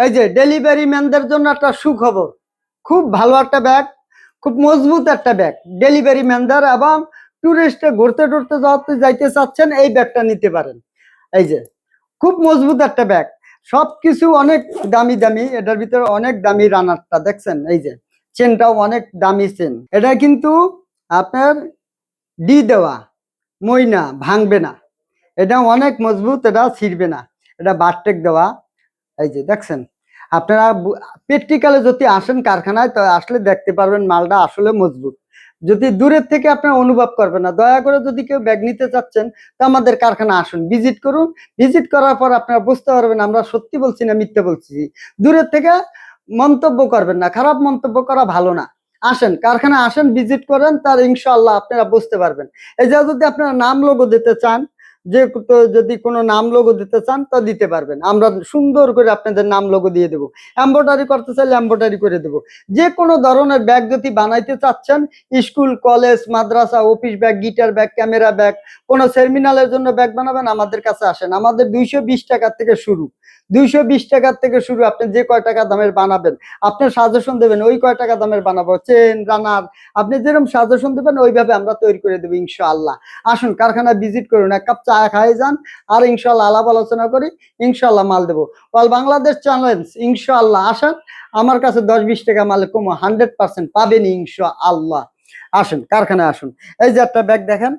এই যে ডেলিভারি ম্যানদের জন্য একটা সুখবর, খুব ভালো একটা ব্যাগ, খুব মজবুত একটা ব্যাগ ডেলিভারি ম্যানদের, এবং টুরিস্টে ঘুরতে টুরতে যাইতে চাচ্ছেন এই ব্যাগটা নিতে পারেন। এই যে খুব মজবুত একটা ব্যাগ, সবকিছু অনেক দামি দামি, এটার ভিতরে অনেক দামি রানারটা দেখছেন, এই যে চেনটাও অনেক দামি চেন, এটা কিন্তু আপনার ডি দেওয়া, মইনা ভাঙবে না, এটা অনেক মজবুত, এটা ছিঁড়বে না, এটা বারটেক দেওয়া। এই যে দেখছেন, আপনারা প্র্যাকটিক্যালে যদি আসেন কারখানায়, তো আসলে দেখতে পারবেন মালটা আসলে মজবুত। যদি দূরের থেকে আপনারা অনুভব করবেন না, দয়া করে যদি কেউ ব্যাগ নিতে চাচ্ছেন তো আমাদের কারখানা আসুন, ভিজিট করুন। ভিজিট করার পর আপনারা বুঝতে পারবেন আমরা সত্যি বলছি না মিথ্যে বলছি। দূরের থেকে মন্তব্য করবেন না, খারাপ মন্তব্য করা ভালো না। আসেন কারখানা, আসেন ভিজিট করেন, তার ইনশাআল্লাহ আপনারা বুঝতে পারবেন। এই যে যদি আপনারা নাম লোগো দিতে চান, যে যদি কোনো নাম লোগো দিতে চান তো দিতে পারবেন, আমরা সুন্দর করে আপনাদের নাম লোগো দিয়ে দেবো। এমব্রয়ডারি করতে চাইলে এমব্রয়ডারি করে দেবো। যে কোনো ধরনের ব্যাগ যদি বানাইতে চাচ্ছেন, স্কুল কলেজ মাদ্রাসা office bag, guitar bag, camera bag, কোনো সেমিনারের জন্য ব্যাগ বানাবেন আমাদের কাছে আসেন। আমাদের 220 টাকার থেকে শুরু, 220 টাকার থেকে শুরু। আপনি যে কয় টাকা দামের বানাবেন, আপনি সাজেশন দেবেন ওই কয় টাকা দামের বানাবো, চেন রানার, আপনি যেরকম সাজেশন দেবেন ওইভাবে আমরা তৈরি করে দেবো ইনশাআল্লাহ। আসুন কারখানা ভিজিট করুন, এক কাপ চা খাই যান, আর ইনশাআল্লাহ আলাপ আলোচনা করি, ইনশাআল্লাহ মাল দেবো। অল বাংলাদেশ চ্যালেঞ্জ, ইনশাআল্লাহ আসেন আমার কাছে 10-20 টাকা মালে কমো 100% পাবেন ইনশাআল্লাহ। আসুন কারখানায় আসুন। এই যে একটা ব্যাগ দেখেন,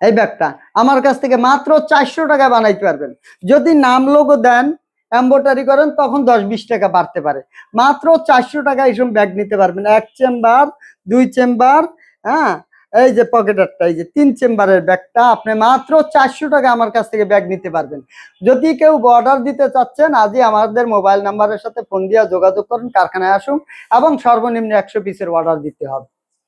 এই ব্যাগটা আমার কাছ থেকে মাত্র 400 টাকা বানাইতে পারবেন। যদি নাম লোগো দেন, এমব্রয়ডারি করেন, তখন 10-20 টাকা বাড়তে পারে। মাত্র 400 টাকা এইসব ব্যাগ নিতে পারবেন, 1 চেম্বার 2 চেম্বার, হ্যাঁ এই যে পকেটারটা, এই যে 3 চেম্বারের ব্যাগটা আপনি মাত্র 400 টাকা আমার কাছ থেকে ব্যাগ নিতে পারবেন। যদি কেউ অর্ডার দিতে চাচ্ছেন, আজই আমাদের মোবাইল নাম্বারের সাথে ফোন দিয়ে যোগাযোগ করুন, কারখানায় আসুন, এবং সর্বনিম্ন 100 পিসের অর্ডার দিতে হবে।